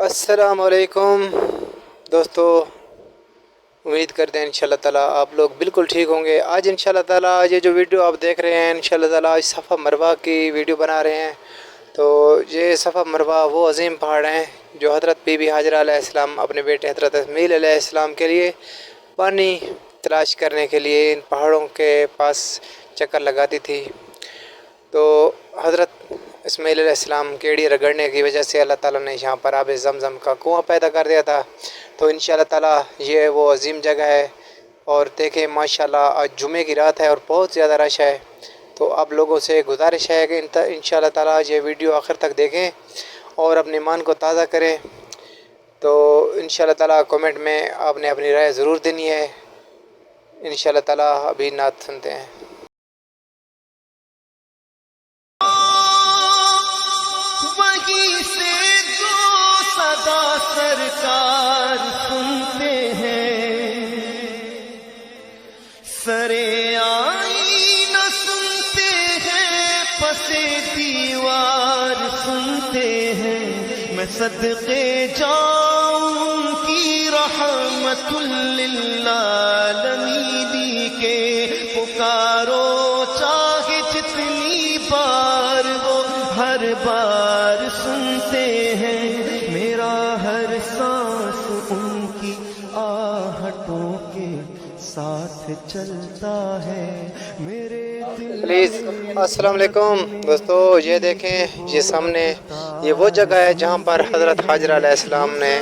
अस्सलामुअलैकुम दोस्तों, उम्मीद करते हैं इंशाल्लाह ताला आप लोग बिल्कुल ठीक होंगे। आज इंशाल्लाह ताला ये जो वीडियो आप देख रहे हैं इंशाल्लाह ताला आज सफ़ा मरवा की वीडियो बना रहे हैं। तो ये सफ़ा मरवा वो अजीम पहाड़ हैं जो हज़रत बीबी हाजरा अलैहिस्सलाम अपने बेटे हज़रत इस्माईल अलैहिस्सलाम के लिए पानी तलाश करने के लिए इन पहाड़ों के पास चक्कर लगाती थी। तो हज़रत इस्माईल अलैहिस्सलाम केड़ी रगड़ने की वजह से अल्लाह ताला ने यहाँ पर आब ज़मज़म का कुआँ पैदा कर दिया था। तो इंशाल्लाह ताला ये वो अजीम जगह है। और देखें माशाल्लाह आज जुमे की रात है और बहुत ज़्यादा रश है। तो आप लोगों से गुजारिश है कि इंशाल्लाह ताला ये वीडियो आखिर तक देखें और अपने ईमान को ताज़ा करें। तो इंशाल्लाह ताला कमेंट में आपने अपनी राय ज़रूर देनी है। इंशाल्लाह ताला अभी नात सुनते हैं। सरकार सुनते हैं, सरे आई न सुनते हैं, पसे दीवार सुनते हैं। मैं सदके जाऊं की रहमतुल लिल आलमीन के पुकारो चाहे जितनी बार वो हर बार सुनते हैं। मेरा हर सांस उनकी आहटों के साथ चलता है। मेरे प्लीज़ अस्सलाम वालेकुम दोस्तों, ये देखें ये सामने ये वो जगह है जहाँ पर हज़रत हाजरा अलैहिस्सलाम ने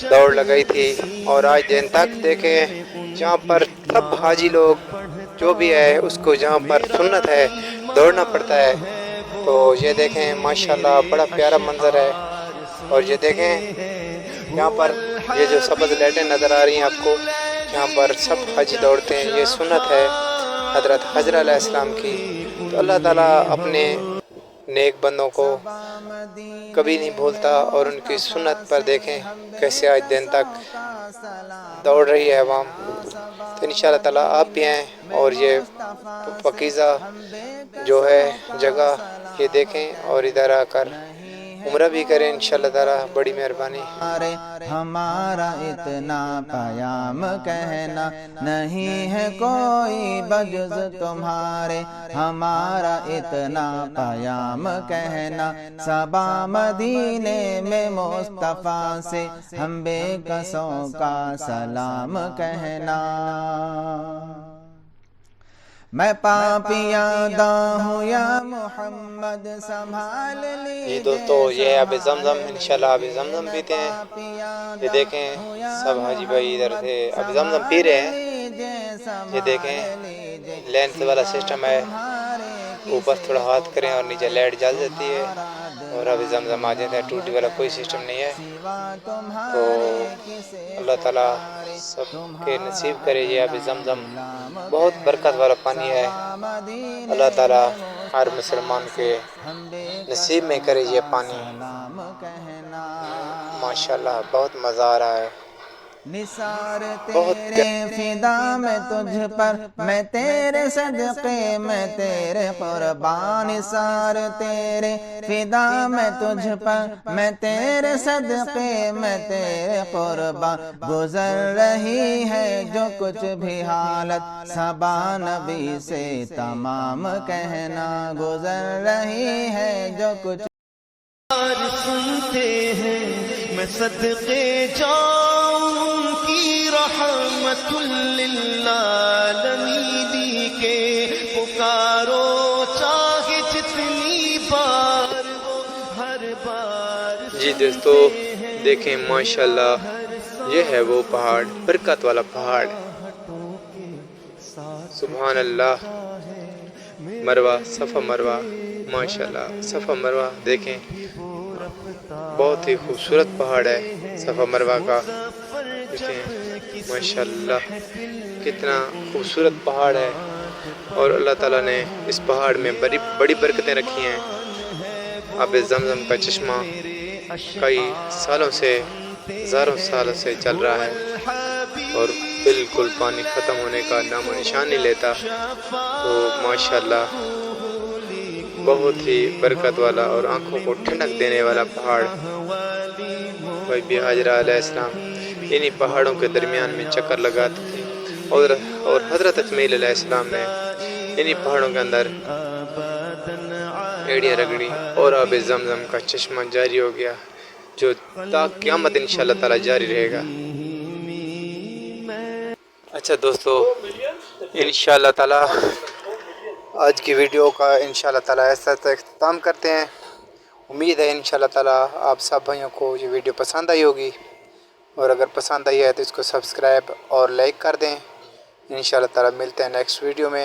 दौड़ लगाई थी। और आज दिन तक देखें जहाँ पर सब हाजी लोग जो भी है उसको जहाँ पर सुन्नत है दौड़ना पड़ता है। तो ये देखें माशाल्लाह बड़ा प्यारा मंज़र है। और ये देखें यहाँ पर ये जो सब्ज़ लाइटें नज़र आ रही हैं आपको, यहाँ पर सब हाजी दौड़ते हैं। ये सुन्नत है हज़रत हाजरा अलैहिस्सलाम की। तो अल्लाह ताला अपने नेक बंदों को कभी नहीं भूलता। और उनकी सुन्नत पर देखें कैसे आज दिन तक दौड़ रही है अवाम। तो इंशाल्लाह ताला आप भी हैं। और ये पकीज़ा जो है जगह ये देखें और इधर आकर उम्रा भी करें इंशाल्लाह ताला, बड़ी मेहरबानी। हमारा इतना पयाम कहना नहीं है कोई बजुज़ तुम्हारे। हमारा इतना पयाम कहना सबा मदीने में मुस्तफ़ा से हम बेकसों का सलाम कहना। मैं पापियादा हूँ या मोहम्मद संभाल लीजिए। जी दोस्तों, ये अब ज़मज़म इंशाल्लाह अब ज़मज़म पीते हैं। ये देखें सब हाजी भाई इधर से अब ज़मज़म पी रहे हैं। ये देखें लेंस वाला सिस्टम है, ऊपर थोड़ा हाथ करें और नीचे लाइट जल जाती है और अभी ज़मज़म आ जाता है। टूटी वाला कोई सिस्टम नहीं है। तो अल्लाह ताला सबके नसीब करे ये अभी ज़मज़म बहुत बरकत वाला पानी है। अल्लाह ताला हर मुसलमान के नसीब में करे ये पानी। माशाल्लाह बहुत मज़ा आ रहा है। निसार तेरे फिदा में तुझ पर, मैं तेरे सदक़े में तेरे कुर्बान। निसार तेरे फिदा में तुझ पर, मैं तेरे सदक़े में तेरे कुर्बान। गुज़र रही है जो कुछ भी हालत सबा नबी से तमाम कहना। गुज़र रही है जो कुछ सुनते हैं। मैं सदके जाऊं की रहमतुल लिल आलमीन के पुकारो चाहे जितनी बार वो हर बार। जी दोस्तों देखें माशाल्लाह ये है वो पहाड़, बरकत वाला पहाड़। सुभान अल्लाह। मरवा सफ़ा मरवा माशाल्लाह सफ़ा मरवा देखें बहुत ही खूबसूरत पहाड़ है सफ़ा मरवा का। देखें माशाल्लाह कितना खूबसूरत पहाड़ है। और अल्लाह ताला ने इस पहाड़ में बड़ी बरकतें रखी हैं। अब ज़मज़म का चश्मा कई सालों से हज़ारों सालों से चल रहा है और बिल्कुल पानी ख़त्म होने का नामो निशान नहीं लेता। तो माशाल्लाह بہت ہی برکت والا اور آنکھوں کو ٹھنڈک دینے والا پہاڑ بی بی ہاجرہ علیہ السلام انہی پہاڑوں کے درمیان میں چکر لگاتے تھے، اور حضرت اسماعیل علیہ السلام نے انہی پہاڑوں کے اندر ایڑیاں رگڑی اور آب زمزم کا چشمہ جاری ہو گیا، جو تا قیامت انشاءاللہ تعالی جاری رہے گا۔ اچھا دوستو، انشاءاللہ تعالی آج کی ویڈیو کا انشاءاللہ تعالی ایسا تک اختتام کرتے ہیں۔ امید ہے انشاءاللہ تعالی آپ سب بھائیوں کو یہ ویڈیو پسند آئی ہوگی، اور اگر پسند آئی ہے تو اس کو سبسکرائب اور لائک کر دیں۔ انشاءاللہ تعالی ملتے ہیں نیکسٹ ویڈیو میں۔